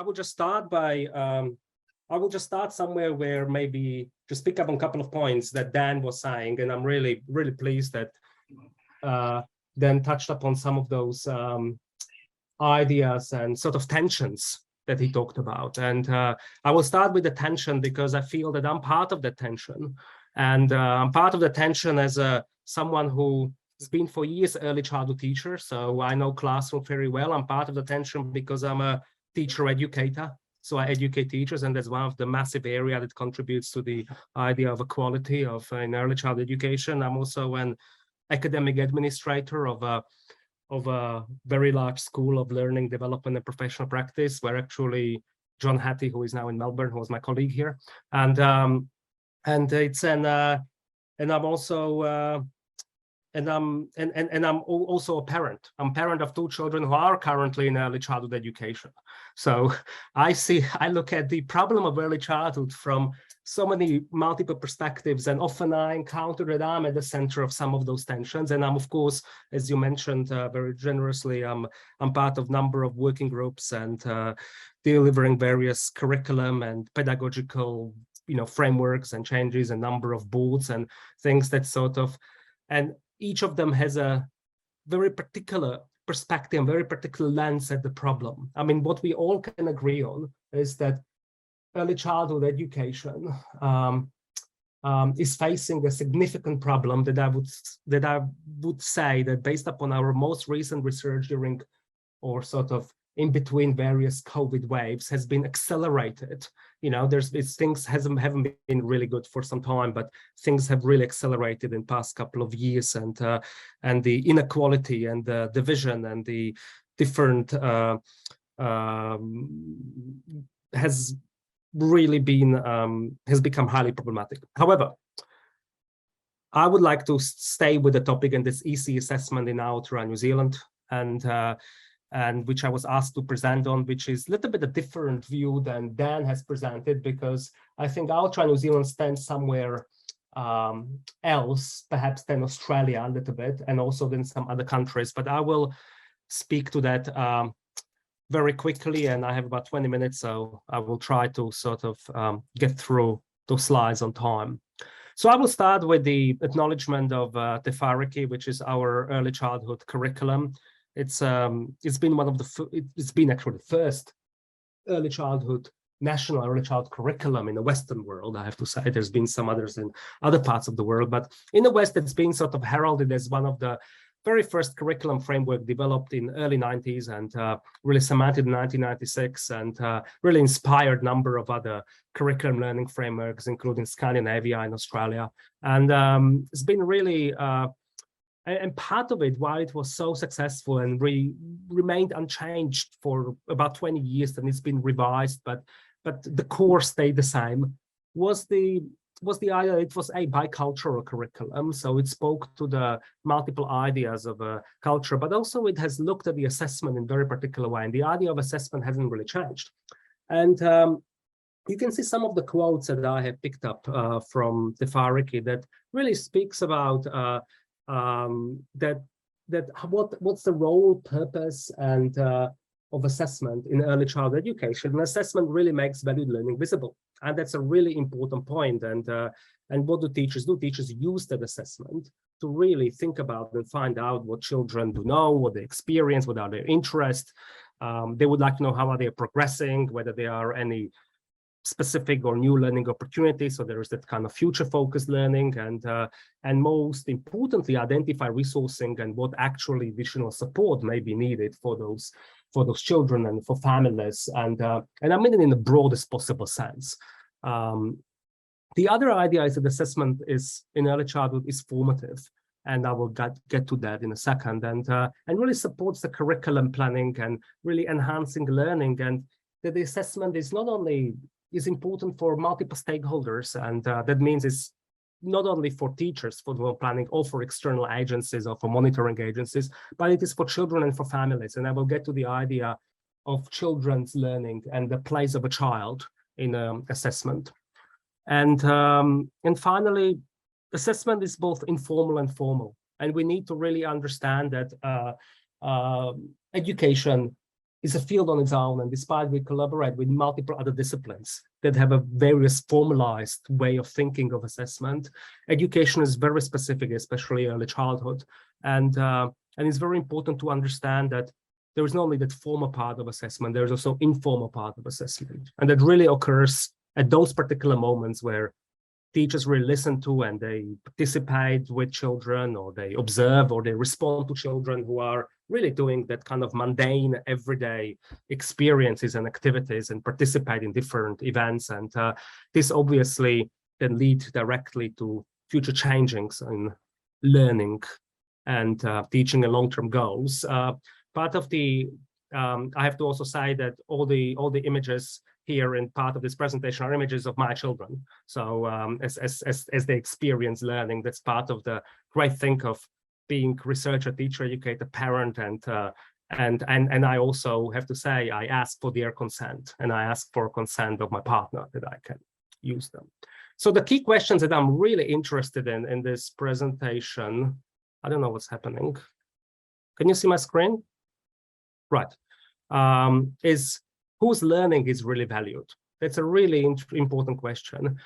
will just start by, I will just start somewhere where maybe just pick up on a couple of points that Dan was saying, and I'm really, really pleased that Dan touched upon some of those ideas and sort of tensions that he talked about. And I will start with the tension because I feel that I'm part of the tension. And I'm part of the tension as someone who has been for years early childhood teacher. So I know classroom very well. I'm part of the tension because I'm a teacher educator. So I educate teachers, and that's one of the massive area that contributes to the idea of equality of in early childhood education. I'm also an academic administrator of a very large school of learning, development, and professional practice, where actually John Hattie, who is now in Melbourne, who was my colleague here, and it's and I'm also and I'm also a parent. I'm a parent of 2 children who are currently in early childhood education. So I look at the problem of early childhood from so many multiple perspectives, and often I encounter that I'm at the center of some of those tensions. And I'm, of course, as you mentioned very generously, I'm part of a number of working groups and delivering various curriculum and pedagogical, frameworks and changes, a number of boards and things that sort of, and each of them has a very particular perspective, very particular lens at the problem. I mean, what we all can agree on is that early childhood education is facing a significant problem that I would say that based upon our most recent research during, or sort of in between various COVID waves, has been accelerated. Things haven't been really good for some time, but things have really accelerated in the past couple of years, and the inequality and the division and the different has really been has become highly problematic. However, I would like to stay with the topic and this EC assessment in Aotearoa, New Zealand, and which I was asked to present on, which is a little bit a different view than Dan has presented, because I think Aotearoa, New Zealand stands somewhere else, perhaps than Australia a little bit, and also than some other countries. But I will speak to that very quickly, and I have about 20 minutes, so I will try to sort of get through those slides on time. So I will start with the acknowledgement of Te Whāriki, which is our early childhood curriculum. It's been one of it's been actually the first national early childhood curriculum in the Western world. I have to say, there's been some others in other parts of the world, but in the West, it's been sort of heralded as one of the very first curriculum framework developed in early 90s and really cemented in 1996, and really inspired a number of other curriculum learning frameworks, including Scandinavia and Australia. And it's been really and part of it, why it was so successful and remained unchanged for about 20 years, and it's been revised, but the core stayed the same, was the idea it was a bicultural curriculum. So it spoke to the multiple ideas of a culture, but also it has looked at the assessment in a very particular way, and the idea of assessment hasn't really changed. And you can see some of the quotes that I have picked up from Te Whāriki that really speaks about what's the role, purpose, and of assessment in early childhood education. And assessment really makes valued learning visible, and that's a really important point. And what do teachers do? Teachers use that assessment to really think about and find out what children do know, what they experience, what are their interests. They would like to know how are they progressing, whether there are any specific or new learning opportunities. So there is that kind of future-focused learning, and most importantly, identify resourcing and what actually additional support may be needed for those children and for families. And I mean it in the broadest possible sense. The other idea is that assessment is in early childhood is formative, and I will get to that in a second. And really supports the curriculum planning and really enhancing learning, and that the assessment is not only is important for multiple stakeholders, and that means it's not only for teachers for the planning or for external agencies or for monitoring agencies, but it is for children and for families. And I will get to the idea of children's learning and the place of a child in assessment. And finally, assessment is both informal and formal, and we need to really understand that education is a field on its own, and despite we collaborate with multiple other disciplines that have a various formalized way of thinking of assessment, education is very specific, especially early childhood. And it's very important to understand that there is not only that formal part of assessment, there's also informal part of assessment. And that really occurs at those particular moments where teachers really listen to and they participate with children, or they observe, or they respond to children who are really doing that kind of mundane everyday experiences and activities and participate in different events. And this obviously then leads directly to future changings in learning and teaching and long-term goals. Part of the, I have to also say that all the images here in part of this presentation are images of my children. So as they experience learning, that's part of the great thing of being researcher, teacher, educator, parent, and I also have to say I ask for their consent, and I ask for consent of my partner that I can use them. So the key questions that I'm really interested in this presentation, I don't know what's happening. Can you see my screen? Right. Is whose learning is really valued? That's a really important question.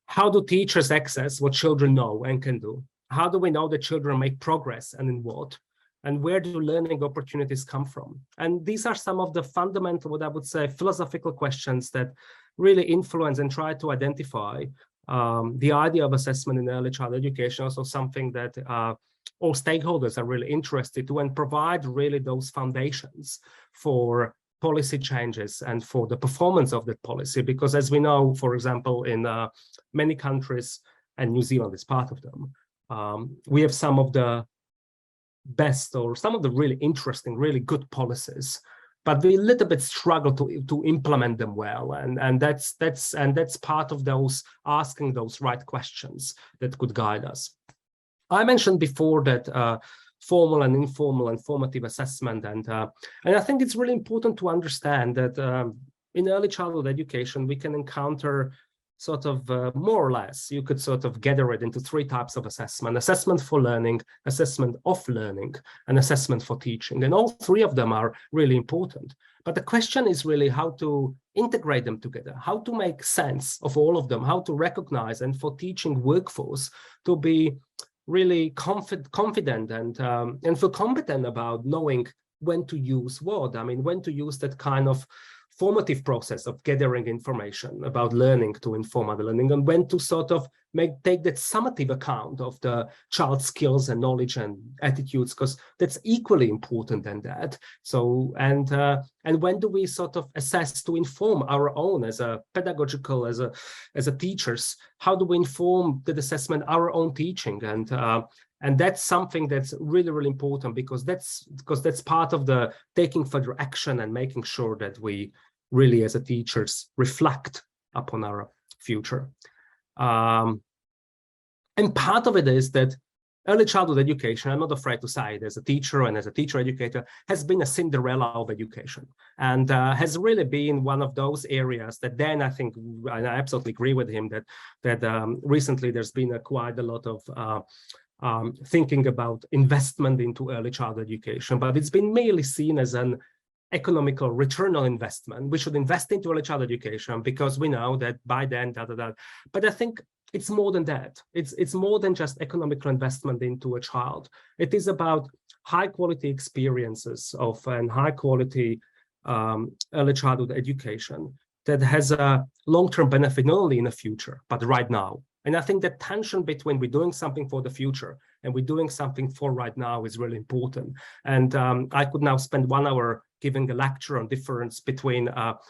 How do teachers access what children know and can do? How do we know that children make progress, and in what? And where do learning opportunities come from? And these are some of the fundamental, what I would say, philosophical questions that really influence and try to identify the idea of assessment in early childhood education, also something that all stakeholders are really interested to, and provide really those foundations for policy changes and for the performance of that policy. Because as we know, for example, in many countries, and New Zealand is part of them, we have some of the best, or some of the really interesting, really good policies, but we a little bit struggle to implement them well. And that's part of those asking those right questions that could guide us. I mentioned before that formal and informal and formative assessment, and I think it's really important to understand that in early childhood education we can encounter sort of more or less, you could sort of gather it into three types of assessment: assessment for learning, assessment of learning, and assessment for teaching. And all three of them are really important. But the question is really how to integrate them together, how to make sense of all of them, how to recognize, and for teaching workforce to be really confident and feel competent about knowing when to use what. I mean, when to use that kind of formative process of gathering information about learning to inform other learning, and when to sort of take that summative account of the child's skills and knowledge and attitudes, because that's equally important than that. So, and when do we sort of assess to inform our own as a pedagogical, as a teachers, how do we inform that assessment our own teaching? And that's something that's really, really important, because that's part of the taking further action and making sure that we really, as a teachers, reflect upon our future. And part of it is that early childhood education, I'm not afraid to say it, as a teacher and as a teacher educator, has been a Cinderella of education, and has really been one of those areas that then I think, and I absolutely agree with him, that recently there's been quite a lot of thinking about investment into early childhood education, but it's been merely seen as an economical return on investment. We should invest into early childhood education because we know that by then, But I think it's more than that. It's more than just economical investment into a child. It is about high quality experiences of and high quality early childhood education that has a long-term benefit, not only in the future, but right now. And I think the tension between we're doing something for the future and we're doing something for right now is really important. And I could now spend 1 hour giving a lecture on difference between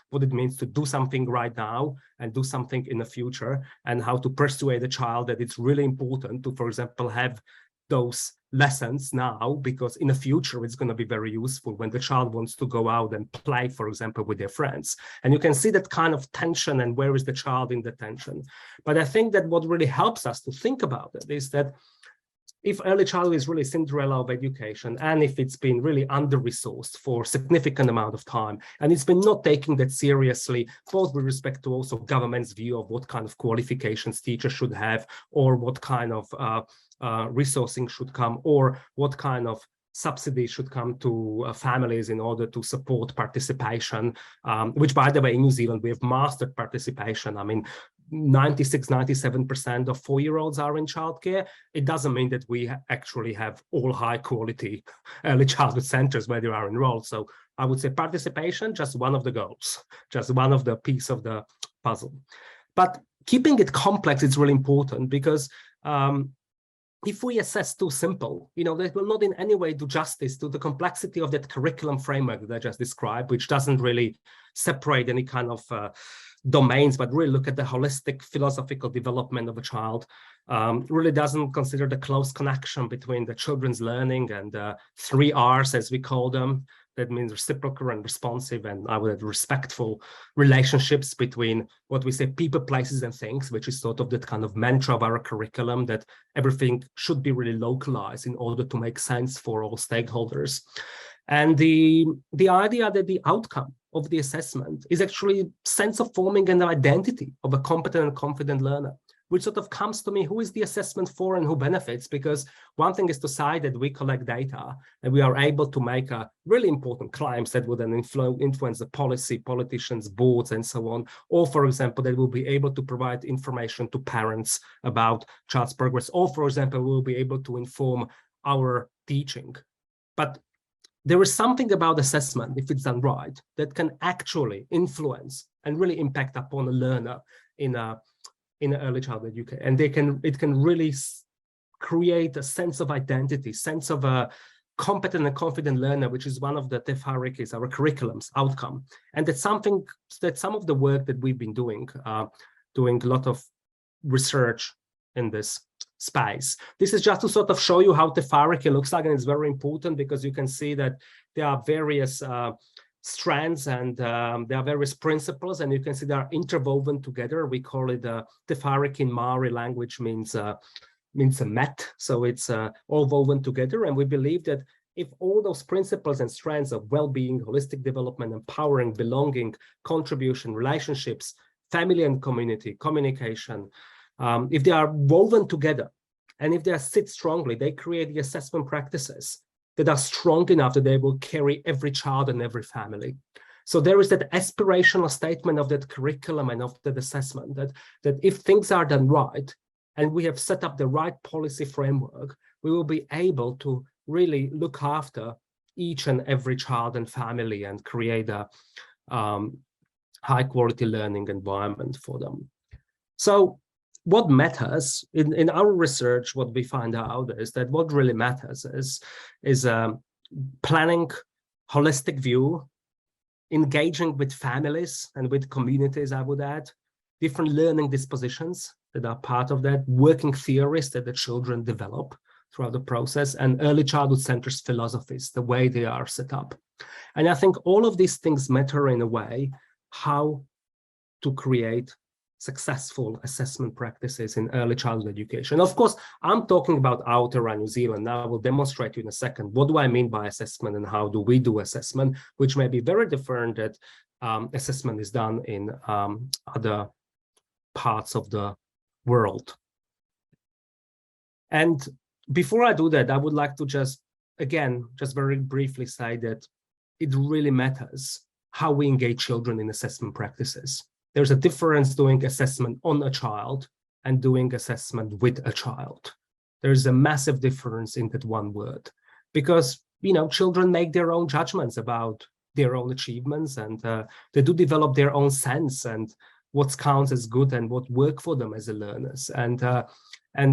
what it means to do something right now and do something in the future, and how to persuade a child that it's really important to, for example, have those lessons now, because in the future it's going to be very useful when the child wants to go out and play, for example, with their friends. And you can see that kind of tension, and where is the child in the tension. But I think that what really helps us to think about it is that if early childhood is really Cinderella of education, and if it's been really under-resourced for a significant amount of time, and it's been not taking that seriously, both with respect to also government's view of what kind of qualifications teachers should have, or what kind of resourcing should come, or what kind of subsidies should come to families in order to support participation, which, by the way, in New Zealand, we have mastered participation. I mean, 96, 97% of 4-year-olds are in childcare. It doesn't mean that we actually have all high quality early childhood centers where they are enrolled. So I would say participation, just one of the goals, just one of the piece of the puzzle. But keeping it complex is really important, because if we assess too simple, that will not in any way do justice to the complexity of that curriculum framework that I just described, which doesn't really separate any kind of domains, but really look at the holistic philosophical development of a child, really doesn't consider the close connection between the children's learning and 3 R's, as we call them. That means reciprocal and responsive, and I would add respectful relationships between what we say people, places, and things, which is sort of that kind of mantra of our curriculum, that everything should be really localized in order to make sense for all stakeholders. And the idea that the outcome of the assessment is actually sense of forming an identity of a competent and confident learner, which sort of comes to me, who is the assessment for and who benefits? Because one thing is to say that we collect data and we are able to make really important claims that would then influence the policy, politicians, boards, and so on. Or, for example, that we'll be able to provide information to parents about child's progress. Or, for example, we'll be able to inform our teaching. But there is something about assessment, if it's done right, that can actually influence and really impact upon a learner in early childhood education, and it can really create a sense of identity, sense of a competent and confident learner, which is one of the TEFARIC's, our curriculum's outcome. And that's something that some of the work that we've been doing a lot of research in this space. This is just to sort of show you how TEFARIC looks like, and it's very important because you can see that there are various strands and there are various principles, and you can see they are interwoven together. We call it TEFARIC in Maori language means a mat, so it's all woven together. And we believe that if all those principles and strands of well-being, holistic development, empowering, belonging, contribution, relationships, family and community, communication, if they are woven together and if they sit strongly, they create the assessment practices that are strong enough that they will carry every child and every family. So there is that aspirational statement of that curriculum and of that assessment that if things are done right and we have set up the right policy framework, we will be able to really look after each and every child and family and create a high quality learning environment for them. So what matters in our research, what we find out is that what really matters is planning, holistic view, engaging with families and with communities, I would add, different learning dispositions that are part of that, working theories that the children develop throughout the process, and early childhood centers philosophies, the way they are set up. And I think all of these things matter in a way how to create successful assessment practices in early childhood education. Of course, I'm talking about Aotearoa New Zealand. Now I will demonstrate to you in a second what do I mean by assessment and how do we do assessment, which may be very different that assessment is done in other parts of the world. And before I do that, I would like to just very briefly say that it really matters how we engage children in assessment practices. There's a difference doing assessment on a child and doing assessment with a child. There's a massive difference in that one word, because children make their own judgments about their own achievements, and they do develop their own sense and what counts as good and what work for them as learners. And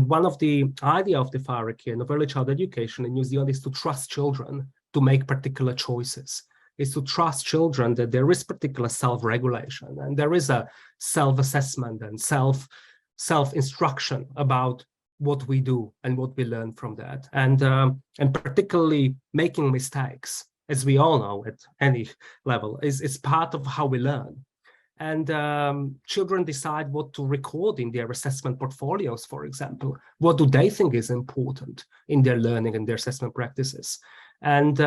one of the idea of the TEFARIC and of early childhood education in New Zealand is to trust children to make particular choices. Is to trust children that there is particular self-regulation and there is a self-assessment and self-instruction about what we do and what we learn from that. And particularly making mistakes, as we all know at any level, is part of how we learn. And children decide what to record in their assessment portfolios, for example. What do they think is important in their learning and their assessment practices? And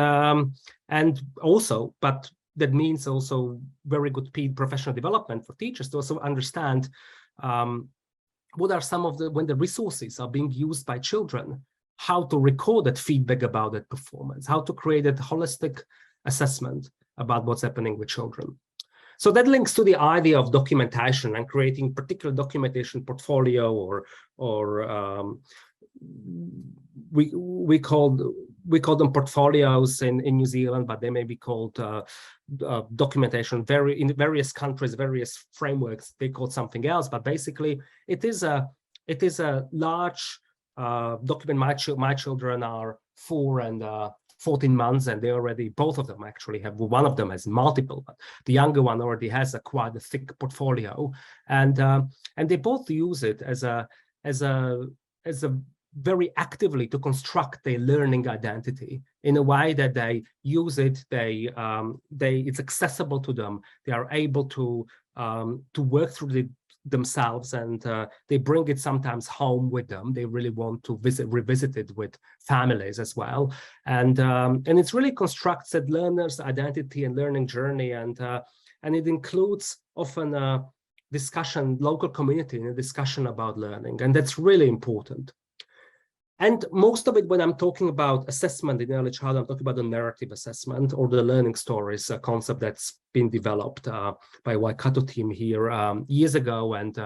also, but that means also very good professional development for teachers to also understand what are some of when the resources are being used by children, how to record that feedback about that performance, how to create that holistic assessment about what's happening with children. So that links to the idea of documentation and creating particular documentation portfolio, or we call them portfolios in New Zealand, but they may be called documentation. In various countries, various frameworks, they call something else. But basically, it is a large document. My children are 4 and 14 months, and they already, both of them actually have, one of them has multiple, but the younger one already has quite a thick portfolio, and they both use it as a very actively to construct their learning identity in a way that they use it, it's accessible to them, they are able to work through themselves, and they bring it sometimes home with them. They really want to revisit it with families as well, and it really constructs that learner's identity and learning journey, and it includes often a discussion, local community, and a discussion about learning, and that's really important. And most of it, when I'm talking about assessment in early childhood, I'm talking about the narrative assessment or the learning stories, a concept that's been developed by Waikato team here years ago, and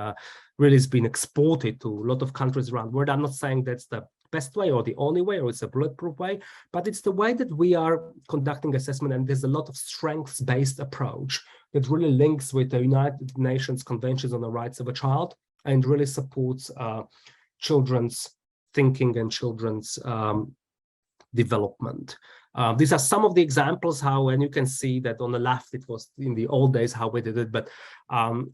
really has been exported to a lot of countries around the world. I'm not saying that's the best way or the only way or it's a bulletproof way, but it's the way that we are conducting assessment, and there's a lot of strengths-based approach that really links with the United Nations Conventions on the Rights of a Child and really supports children's thinking and children's development. These are some of the examples how, and you can see that on the left, it was in the old days how we did it, but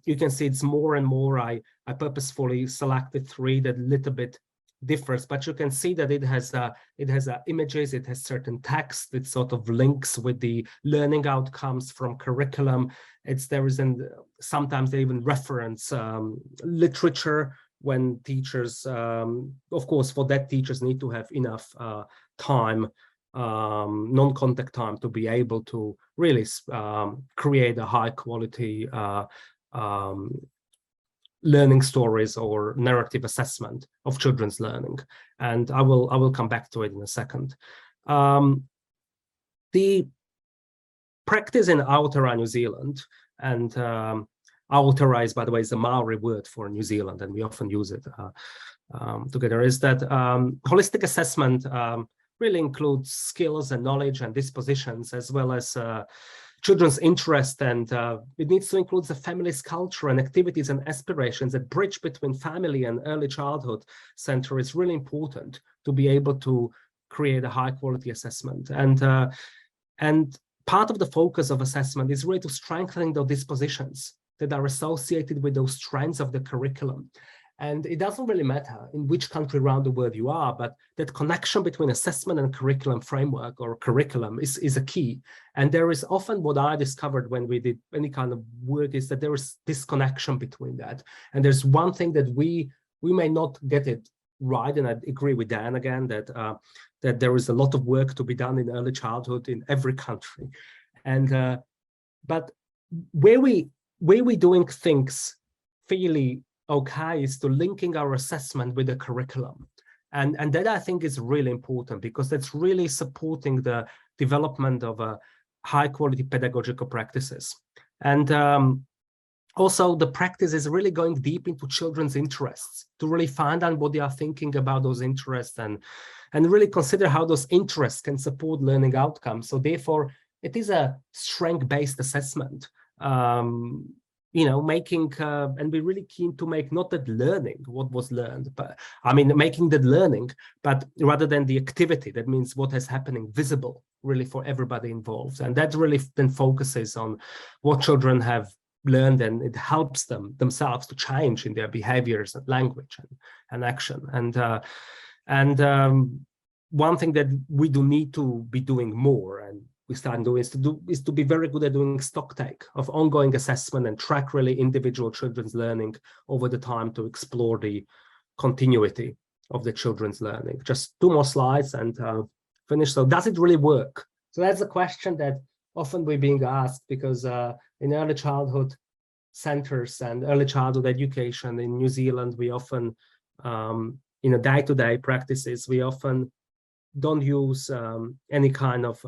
you can see it's more and more. I purposefully selected 3 that little bit differs, but you can see that it has images, it has certain text, it sort of links with the learning outcomes from curriculum. Sometimes they even reference literature when teachers, of course, for that teachers need to have enough time, non-contact time, to be able to really create a high quality learning stories or narrative assessment of children's learning. And I will come back to it in a second. The practice in Aotearoa, New Zealand, and Aotearoa is, by the way, is a Maori word for New Zealand, and we often use it together, is that holistic assessment really includes skills and knowledge and dispositions, as well as children's interest, and it needs to include the family's culture and activities and aspirations. A bridge between family and early childhood center is really important to be able to create a high quality assessment. And part of the focus of assessment is really to strengthening those dispositions that are associated with those strands of the curriculum. And it doesn't really matter in which country around the world you are, but that connection between assessment and curriculum framework or curriculum is a key. And there is often, what I discovered when we did any kind of work, is that there is this connection between that. And there's one thing that we may not get it right, and I agree with Dan again, that there is a lot of work to be done in early childhood in every country. And but where we doing things fairly okay is to linking our assessment with the curriculum. And that I think is really important, because that's really supporting the development of a high quality pedagogical practices. And also the practice is really going deep into children's interests to really find out what they are thinking about those interests, and really consider how those interests can support learning outcomes. So therefore, it is a strength-based assessment. Making, and we're really keen to make not that learning, what was learned, but making that learning, but rather than the activity, that means what is happening visible really for everybody involved. And that really then focuses on what children have learned, and it helps them themselves to change in their behaviors and language and action. And one thing that we do need to be doing more, and we start doing, is to be very good at doing stock take of ongoing assessment and track really individual children's learning over the time to explore the continuity of the children's learning. Just 2 more slides and finish. So does it really work? So that's a question that often we're being asked, because in early childhood centers and early childhood education in New Zealand, we often in a day-to-day practices, we often don't use any kind of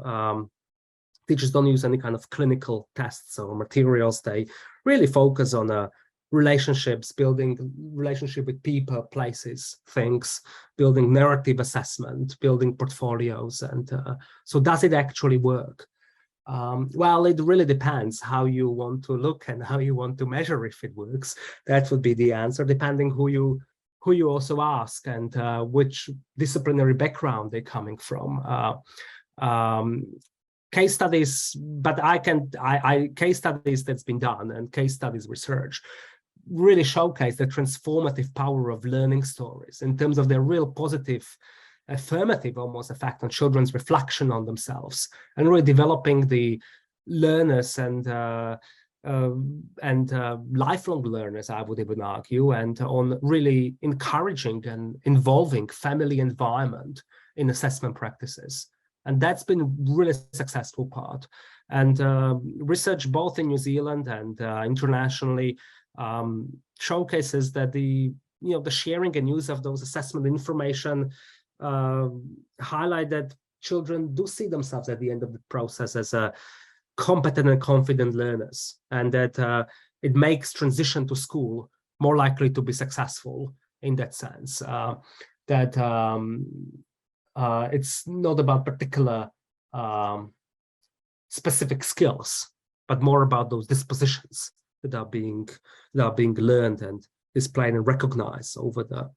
teachers don't use any kind of clinical tests or materials. They really focus on relationships, building relationship with people, places, things, building narrative assessment, building portfolios. And so does it actually work? Well, it really depends how you want to look and how you want to measure if it works. That would be the answer, depending who you also ask and which disciplinary background they're coming from. Case studies, but case studies that's been done and case studies research really showcase the transformative power of learning stories in terms of their real positive, affirmative almost effect on children's reflection on themselves and really developing the learners and lifelong learners, I would even argue, and on really encouraging and involving family environment in assessment practices. And that's been really successful part. And research both in New Zealand and internationally showcases that the sharing and use of those assessment information highlight that children do see themselves at the end of the process as competent and confident learners, and that it makes transition to school more likely to be successful in that sense. It's not about particular specific skills, but more about those dispositions that are being learned and displayed and recognized over the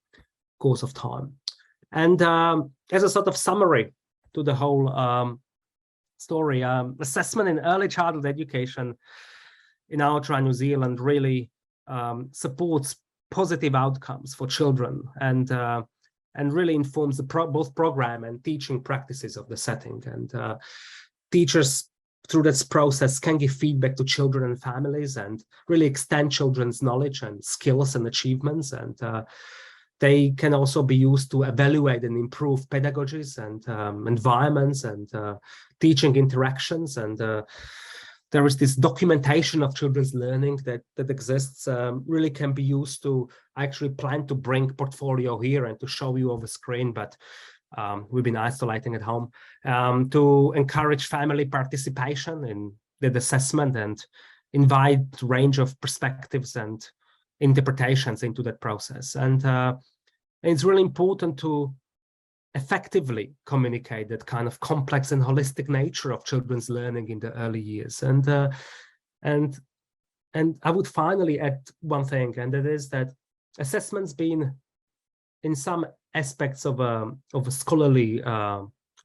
course of time. And as a sort of summary to the whole story, assessment in early childhood education in Aotearoa, New Zealand really supports positive outcomes for children and really informs the both program and teaching practices of the setting. And teachers through this process can give feedback to children and families and really extend children's knowledge and skills and achievements. And they can also be used to evaluate and improve pedagogies and environments and teaching interactions. And there is this documentation of children's learning that exists, really can be used to actually plan to bring portfolio here and to show you over screen, but we've been isolating at home, to encourage family participation in the assessment and invite a range of perspectives and interpretations into that process. And it's really important to effectively communicate that kind of complex and holistic nature of children's learning in the early years. And I would finally add one thing, and that is that assessment's been, in some aspects of a scholarly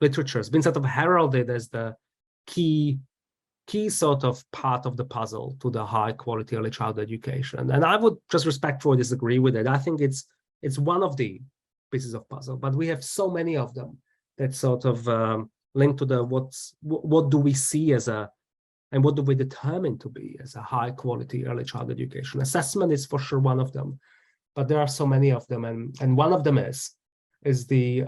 literature, has been sort of heralded as the key sort of part of the puzzle to the high quality early childhood education. And I would just respectfully disagree with it. I think it's one of the pieces of puzzle, but we have so many of them that sort of link to the what do we see as and what do we determine to be as a high quality early childhood education. Assessment is for sure one of them, but there are so many of them, and one of them is the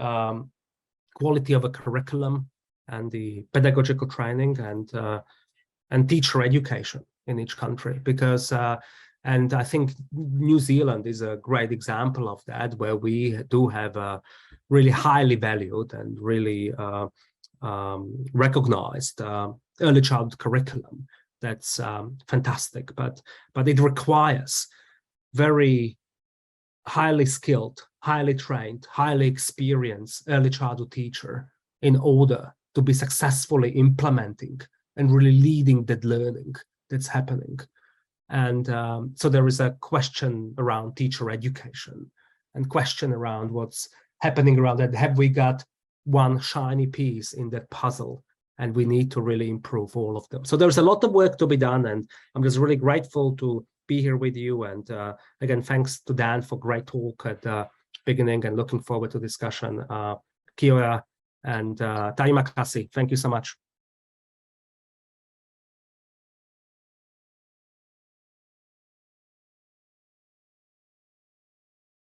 quality of a curriculum and the pedagogical training and teacher education in each country, because and I think New Zealand is a great example of that, where we do have a really highly valued and really recognized early childhood curriculum that's fantastic, but it requires very highly skilled, highly trained, highly experienced early childhood teacher in order to be successfully implementing and really leading that learning that's happening. And so there is a question around teacher education and question around what's happening around that. Have we got one shiny piece in that puzzle? And we need to really improve all of them. So there's a lot of work to be done, and I'm just really grateful to be here with you. And again, thanks to Dan for great talk at the beginning, and looking forward to discussion. Kia ora and taima kasi. Thank you so much.